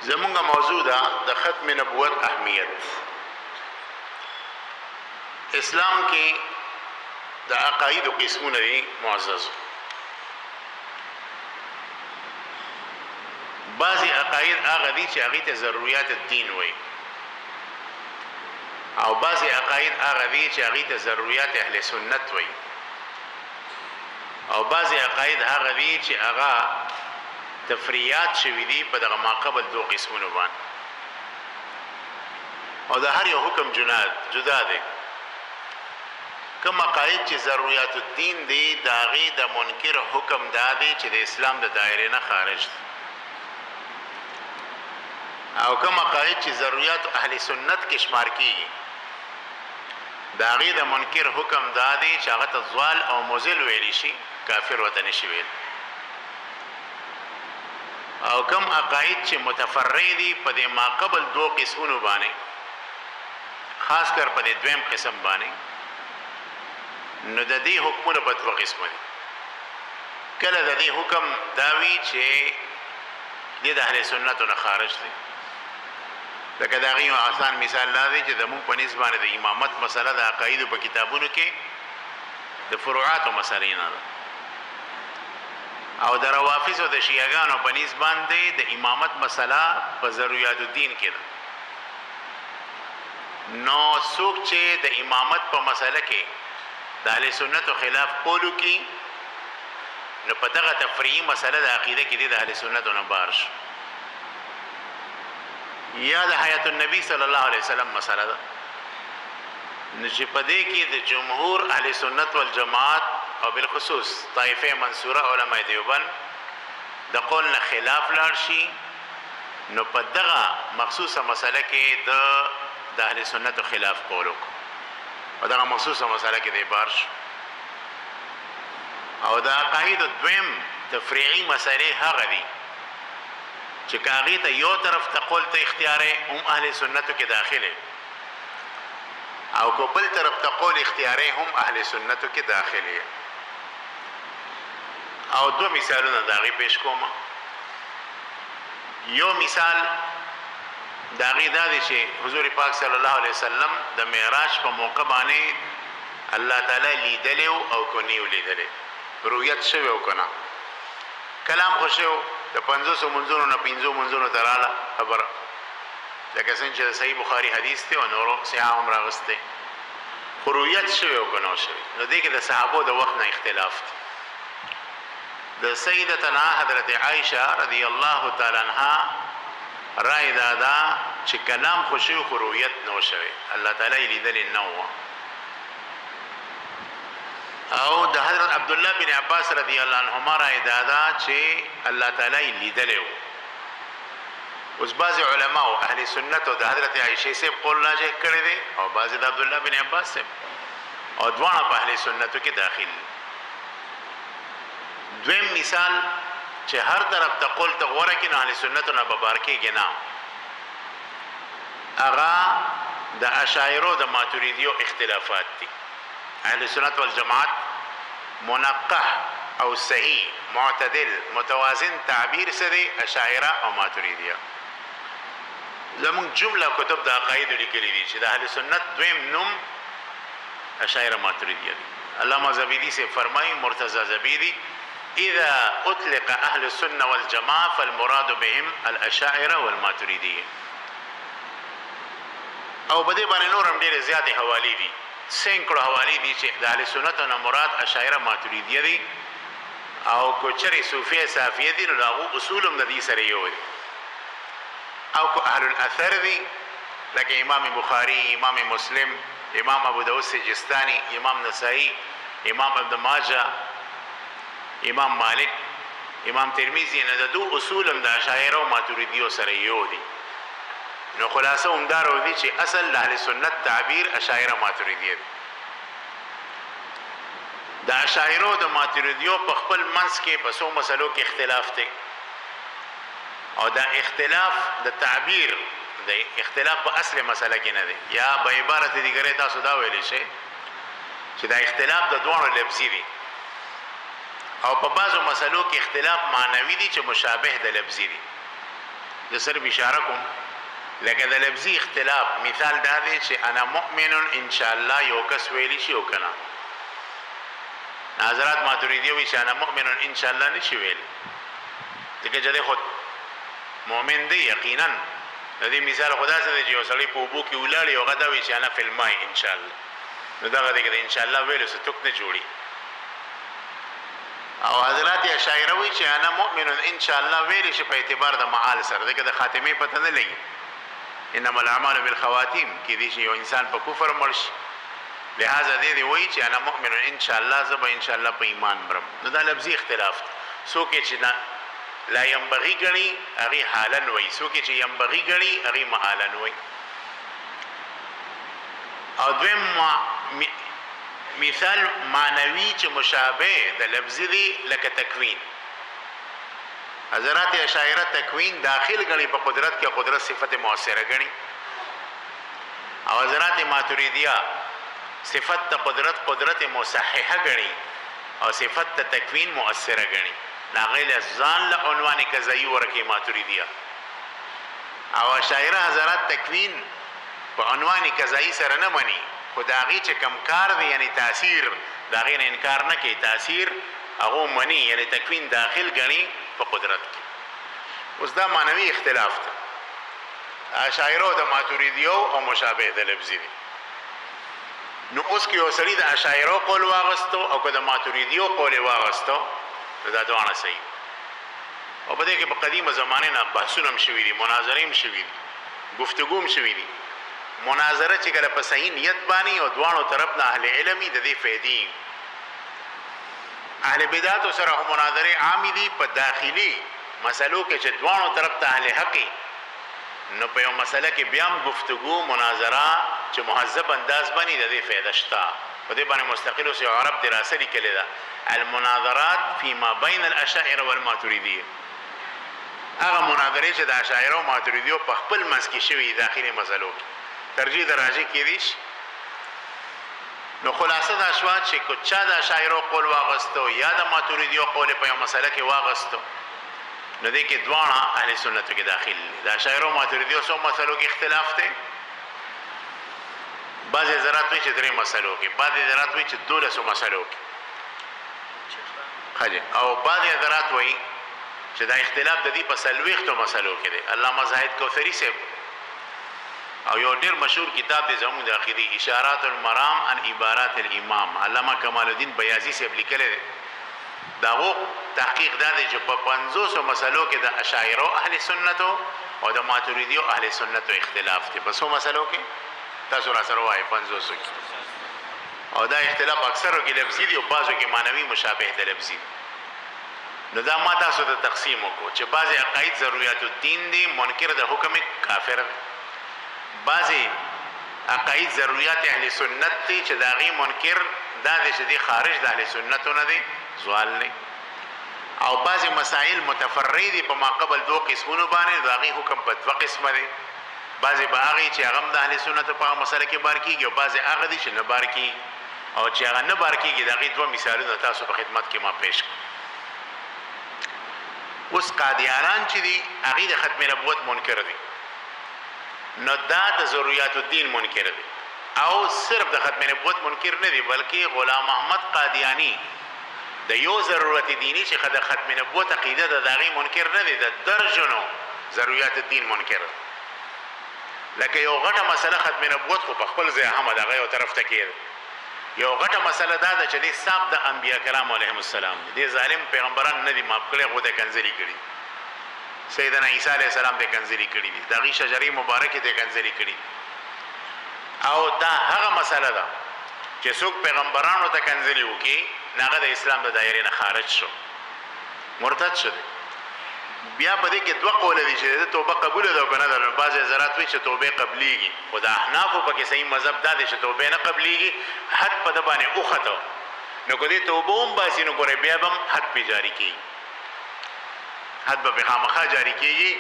زمونږ موضوع ده د ختم نبوت اهمیت. اسلام کې د عقاید قسمونه دي معزز. بعضی عقاید هغه دي چې هغه ته ضرورت الدین وایي، او بعضی عقاید هغه دي چې هغه ته ضرورت اهل سنت وایي، او بعضی عقاید هغه دي چې هغه تفریعات شوی دي په دغه ماقبل دو قسمونو باندې، او د هر یو حکم جدا دی. کوم عقاید چې ضرورت الدین دي د هغې د منکر حکم دا دی چې د اسلام د دایرې نه خارج دی، او کوم عقاید چې ضرورت اهل سنت کې شمار کیږي د هغې د منکر حکم دا دی چې هغه ته ضال او مضل ویلی شي، کافر ورته نشي ویل. او کم عقاید چې متفرع دي په دې ماقبل دو قسمونو باندې، خاص کر په دې دویم قسم باندې، نو د دې حکمونه په دوه قسمه دي. کله د دې حکم داوی چې د اهل سنتو نه خارج دي، لکه د هغې آسان مثال دا دی چې زموږ په نسبت باندې د امامت مسله د عقایدو په کتابونو کې د فروعاتو مسلې نه ده، او د روافض او د شیعاګانو په نسبت باندې د امامت مسله په ضرورت الدین کې ده. نو څوک چې د امامت په مسله کې د اهل سنتو خلاف قولو کی، نو په دغه تفریعي مسله د عقیده کې د اهل سنتو نه بار شو. یا د حیات النبی صلی الله علیه وسلم مسله ده، نو چې په دې کې د جمهور اهل سنت والجماعت او بالخصوص طائفه منصوره علماء دیوبند د قول نه خلاف لاړ شي، نو په دغه مخصوصه مسله کې د اهل سنت خلاف قول وکړو، او دغه مخصوصه مسله کې د بار شو. او د عقاید دویم تفریعي مسلې هغه دي چې هغې ته یو طرف ته قول ته اختیار هم اهل سنتو کې داخله، او کو بل طرف ته قول اختیاري هم اهل سنتو کې داخلي. او دو مثالونه د هغې پیش کوم. یو مثال د هغې دا دی چې حضور پاک صلی الله علیه وسلم د معراج په موقع باندې الله تعالی لیدلی او کو نیو لیدلی، رؤیت شوی او که نه، کلام خو شوی د 500 منځونو نه 500 منځونو ته راله خبره، لکه څنګه چې د صحیح بخاري حدیث دی او نورو صحاح هم راغستی، خو رؤیت شوی او که نه شوی. نو دې کې د صحابو د وخت نه اختلاف دی. د سیدتنا حضرت عائشه رضی الله تعالی عنها رای دادا چې کلام خو شوی خو رؤیت نو شوی، الله تعالی لیدلی نه و. او د حضرت عبدالله بن عباس رضی الله عنهما رای دادا چې الله تعالی لیدلی و. اوس بعض علماء اهل سنت او د حضرت عائشه سے قول راجح کړی دی، او بعض د عبدالله بن عباس سے، او دواړه په اهل سنتو کې داخل. دویم مثال چې هر طرف ته قول ته غوره کې نه اهل سنتو نه ببار کېږي نه، هغه د اشاعرو د ماتریدیو اختلافات دي. اهل سنت والجماعت منقح او صحیح معتدل متوازن تعبیر سره اشاعره او ماتریدیه. زمون جمله کتب د عقاید لیکلي دي چې د اهل سنت دویم نوم اشاعره ماتریدیه دي. علامه زبیدی سے فرمایي، مرتضی زبیدی، اذا اطلق اهل السنه والجماعه فالمراد بهم الاشاعره والماتریدیه. او بده باندې نور هم ډېر زیاتې حوالی دي، سینکړو حوالی دي چې د اهل سنت نه مراد اشاعره ماتریدیه دي، او کوچري صوفیه صافیه دي، نو هغه اصول هم د دې سره یو دي. او کو اهل الاثر دي، لکه امام بخاری، امام مسلم، امام ابو داود سجستانی، امام نسائی، امام ابن ماجه، امام مالک، امام ترمذی، نه د دو اصول هم د اشاعره او ماتریدیو سره یو دي. نو خلاصه هم دا راوځي چې اصل د اهل سنت تعبیر اشاعره ماتریدیه دي. د اشاعره او د ماتریدیو په خپل منځ کې په څو مسلو کې اختلاف دی، او دا اختلاف د تعبیر د اختلاف په اصل مسله کې نه دی، یا به عبارت دیګره تاسو دا ویلی شئ چې دا اختلاف د دوه لفظي دي، او په بعضو مسلو کې اختلاف معنوي دي چې مشابه د لفظي دي. د صرف اشاره کوم لکه د لفظي اختلاف مثال دا دی چې انا مؤمن ان شاء الله یو کس ویلی شي او کنه حضرات ماتوریدی وی چې انا مؤمن ان شاء الله نشي ویل دغه جده خود مؤمن دی یقینا د دې مثال خدا سره دی چې یو سړی په وبو کې ولاړی او غدا وی چې انا فی الماء ان شاء الله نو دا غږی ان شاء الله ویلو څه توک نه جوړي او حضرات اشاعره وی چې انا مؤمن ان شاء الله ویل شي په اعتبار د معال سره دغه د خاتمه پته نه لګي انما الاعمال بالخواتيم کې دي چې یو انسان په کفر مړ شي لہذا دې وی چې انا مؤمن ان شاء الله زب ان شاء الله په ایمان برم نو دا لفظي اختلاف سو کې چې لا ينبغي غني اغي حالن وی سو کې چې ينبغي غني اغي معالن وی او دویم مثال معنوي چې مشابه د لفظي دی لکه تکوین حضرات اشاعره تکوین داخل غني په قدرت کې قدرت صفت مؤثره غني او حضرات ماتوریدیه صفت د قدرت مصححه غني او صفت د تکوین مؤثره غني ناغیل ځان له عنوان کزئی ورکی ماتوریدیه او اشاعره حضرات تکوین په عنوان کزئی سره نه مني خدایي چې کم کار دی یعنی تاثیر داغه نه انکار نه کوي تاثیر هغه مني یعنی تکوین داخل غني په قدرت کې اوس دا معنوي اختلاف دی اشاعره او د ماتوریدیو او مشابه د لفظي دي نو اوس کې اوسړي د اشاعره قول واغستو او د ماتوریدیو قول واغستو دا دوانه صحیح او په دې کې په قدیمه زمانه نه بحثونه هم شوي دي مناظرې هم شوي دي گفتگو هم شوي دي مناظره چې کله په صحیح نیت باندې او دوانو طرف نه اهل علمي د دې فائدې اهل بدعت سره هم مناظره عام دي په داخلي مسلو کې چې دوانو طرف ته اهل حقي نو په یو مسله کې بیا گفتگو مناظره چې مهذب انداز باندې د دې فائدہ شته په دې باندې مستقل اوس عرب دراسه لیکلې ده المناظرات فيما بين الاشاعره والماتريديه هغه مناظره چې د اشاعره او ماتریدیو په خپل منځ کې شوی داخلي مسلو ترجیح دراجه کې دي نو خلاصه دا شوا چې کوچا د اشاعره قول واغستو یا د ماتریدیو قول په یو مسله کې واغستو نو دې کې دوانه اهل سنت کې داخل د اشاعره او ماتریدیو سو مسلو کې اختلاف دی بعضی حضرات وی چې درې مسلو کې بعضی حضرات وی چې 12 مسلو کې خاجه او بعضی حضرات وی چې دا اختلاف د دې په سلويختو مسلو کې دی علامه زاهد کوثری صاحب او یو ډیر مشهور کتاب دی زموږ د عقیده اشارات المرام عن عبارات الامام علامه کمال الدین بیاضی صاحب لیکل دی داغه تحقیق دا دی چې په 500 مسلو کې د اشاعره اهل سنت او د ماتریدیو اهل سنت اختلاف دی په 100 مسلو کې تاسو را سره وایي 500 کې او دا اختلاف اکثرو کې لفظي دی او بعضو کې معنوي مشابه دی لفظي نو دا ما تاسو ته تقسیم وکړو چې بعضی عقاید ضرورت الدین دي منکر د حکم کافر بعضی عقاید ضرورت اهل سنت دي چې داغي منکر دا دي چې خارج د اهل سنتونه دي زوال نه او بعضی مسائل متفردی په ماقبل دو قسمونو باندې داغي حکم په دوه قسمه دي بعضی باغی چې هغه د اهل سنت په مسله کې بار کیږي او بعضی هغه دي چې نه بار کیږي او چې هغه نه بار کیږي داغي دوه مثالونه تاسو په خدمت کې ما پېښ کړم اوس قادیانان چې دي هغه د ختم نبوت منکر دي نو دا د ضرورت الدین منکر دي او صرف د ختم نبوت منکر نه دي بلکې غلام احمد قادیانی د یو ضرورت دینی چې د ختم نبوت عقیده د داغي منکر نه دي د درجنو ضرورت الدین منکر لکه یو غټه مسله ختم نبوت خو په خپل ځای احمد هغه یو طرف ته کېږي یو غټه مسله دا ده چې د صاحب د انبیا کرام علیهم السلام دي ظالم پیغمبران نه دي ماپ کړي غوته کنځلي کړي سیدنا عیسی علیه السلام ته کنځلي کړي دي دغه شجرې مبارکه ته کنځلي کړي او دا هغه مسله ده چې څوک پیغمبرانو ته کنځلي وکي هغه د اسلام د دایره نه خارج شو مرتد شو بیا په دې کې دوه قول دي چې توبه قبول ده او کنه ده بعضی حضرات وایي چې توبه قبليږي خدا احناف په کې صحیح مذهب دا دي چې توبه نه قبليږي حد په د باندې اوخته نو کو دې توبه هم باسي نو ګورې بیا هم حد په جاری کیږي حد به خامخا جاری کیږي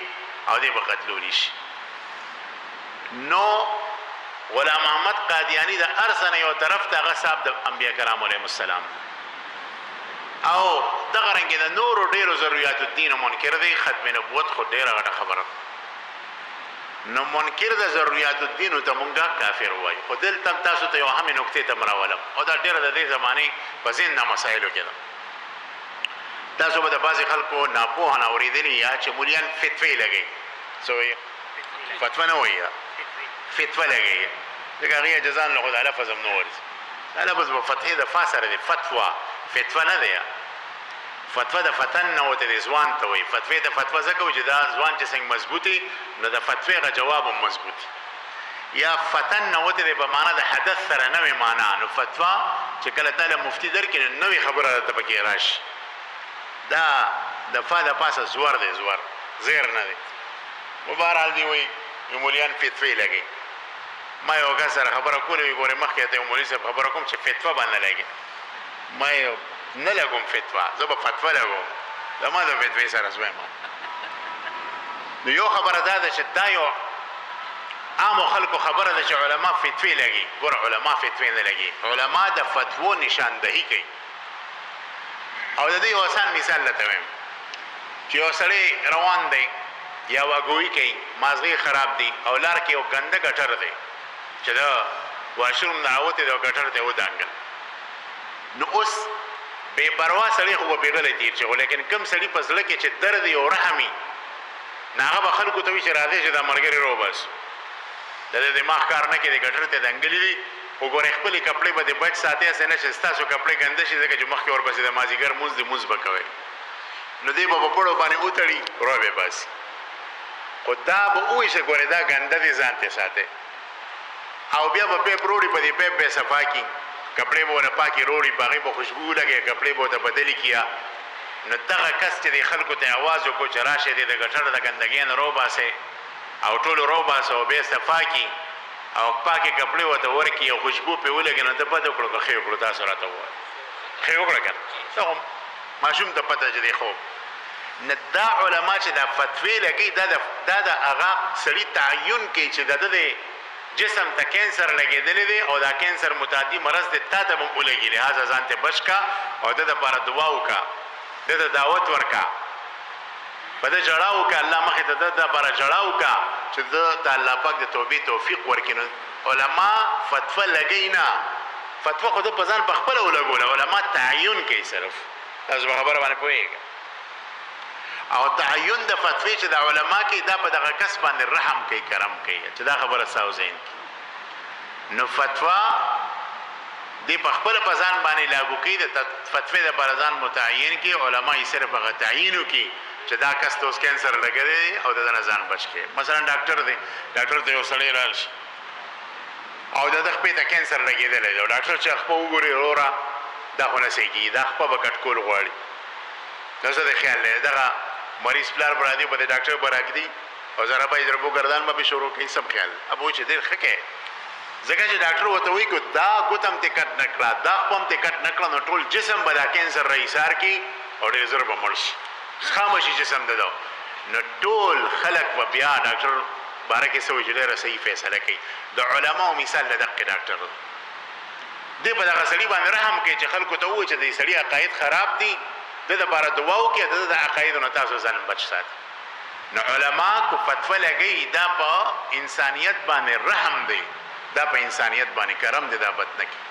او دې به قتلول شي نو غلام احمد قادیانی د ارسنه یو طرف ته هغه صاحب د انبیا کرام علیهم السلام او دغه رنګ د نور ډیرو ضرورت الدین منکر دی ختم نبوت خو ډیره غټه خبره نو منکر د ضرورت الدین ته مونږه کافر وای. خو دلته تاسو ته یو هم نقطې ته مراولم او دا ډیره د دې زمانه په ځین د مسایلو کې ده. تاسو به د بعض خلکو ناپوه نه اوریدلی یا چې مولیان فتوی لګي سوې فتوا نه وایي فتوا لګي دغه غي جزان له خدای لفظ هم نو ورس لفظ په فتحې د فاسره دی فتوا فتوا نه دی فتوا د فتن نه وته د ځوان ته وایي فتوی د فتوا زکه چې دا ځوان چې څنګه مضبوطي نو د فتوی غ جواب هم مضبوطي یا فتن نه وته د په معنا د حدث سره نوې معنا نو فتوا چې کله تعالی مفتی درکې نوې خبره ته پکې راشي دا د فاده پاسه زور دی زور زیر نه دی مبارال دی وای مولیان فتوی لګي ما یو غسر خبره کولې ګوره مخکې ته مولوی صاحب خبره کوم چې فتوا باندې لګي ما یو نه لګوم فتوا زه به فتوا لګوم زما د فتوی سره زویم نو یو خبره ده چې دا یو عام خلکو خبره ده چې علما فتوی لګي ګوره علما فتوی نه لګي علما د فتوو نشاندهی کوي او د دې یو آسان مثال لته وایم چې یو سړی روان دی یا واګوي کوي مازغه خراب دی او لار کې یو ګنده ګټر دی چې دا واشروم دعوت دی او ګټر ته ودانګل نو اوس بے پروا سړی خو په پیغله تیر چې ولیکن کم سړی په ځل کې چې درد او رحمي ناغه به خلکو ته وی چې راځي چې دا مرګري رو بس د دماغ کار نه کوي ګټر ته دنګلې دي وګوره خپل کپڑے به بچ ساتي اسنه چې تاسو کپڑے ګنده شي ځکه چې مخ کې اور بسې د مازیګر موز د موز بکوي نو دی په پړو باندې اوتړي روبه بس خدا به وې چې ګوره دا ګنده دي ځان ته ساتي او بیا په پروړي په دې په صفا کی کپڑے به نه پاکي روړي باغې به خوشبو لګي کپڑے به ته بدلی کیا نو دغه کس چې خلکو ته आवाज وکړو چې راشه دې د ګټر د ګندګۍ نه روباسه او ټول روباسه او به صفا کی او پاکي کپڑے وته ورکی او خوشبو په ولګي نو د پد وکړو خو یو کړو تاسو راته وای خو یو کړو ته ماشوم ته پته چې دی خو ندا علما چې دا فتوی لګي دا د هغه سړی تعین کوي چې د جسم ته کینسر لګیدلی دی او دا کینسر متعدی مرض دی تا ته هم ولګي لہذا ځان ته بچ کا او د لپاره دعا وکا د دعوت ورکا په د جړاو کا الله مخې ته د لپاره جړاو کا چې د الله پاک د توبې توفیق ورکینو علما فتوا لګی نه فتوا خو د پزان په خپل ولګول علما تعین کوي صرف تاسو خبره باندې پوهیږئ او تعین د فتوی چې د علما کې دا په دغه کس باندې رحم کوي کرم کوي چې دا خبره ساوزین نو فتوا دی په خپل پزان باندې لاګو کوي د فتوی د پرزان متعین کې علما یې صرف هغه تعین کوي چې دا کس ته اوس کینسر لګی او د ځان بچ کې مثلا ډاکټر دی ډاکټر ته یو سړی راشي او د خپې ته کینسر لګیدل دی ډاکټر چې خپل وګوري اورا دا خو نه سيږي دا خپل وکټ کول غواړي نو څه د خیال لري دغه مریض پلار برادي په ډاکټر براګدي او زره به دربو گردان به شروع کوي سب خیال ابو چې ډیر خکه ځکه چې ډاکټر وته وی کو دا ګوتم ټیکټ نکړه دا قوم ټیکټ نکړه نو ټول جسم به دا کینسر رئیسار کی او ډیر زر به مرشي خاموشي جسم ده نو ټول خلق به بیا ډاکټر بارکه سوي چې ډیر صحیح فیصله کوي د علماو مثال د ډاکټر دی په دغه سړي باندې رحم کوي چې خلکو ته وایي چې د سړي عقاید خراب دي د لپاره دعا وکړه د عقاید نه تاسو ځان بچ ساتي نو علما کو فتوا لګي دا په انسانيت باندې رحم دی دا په انسانيت باندې کرم دی دا بد نه کوي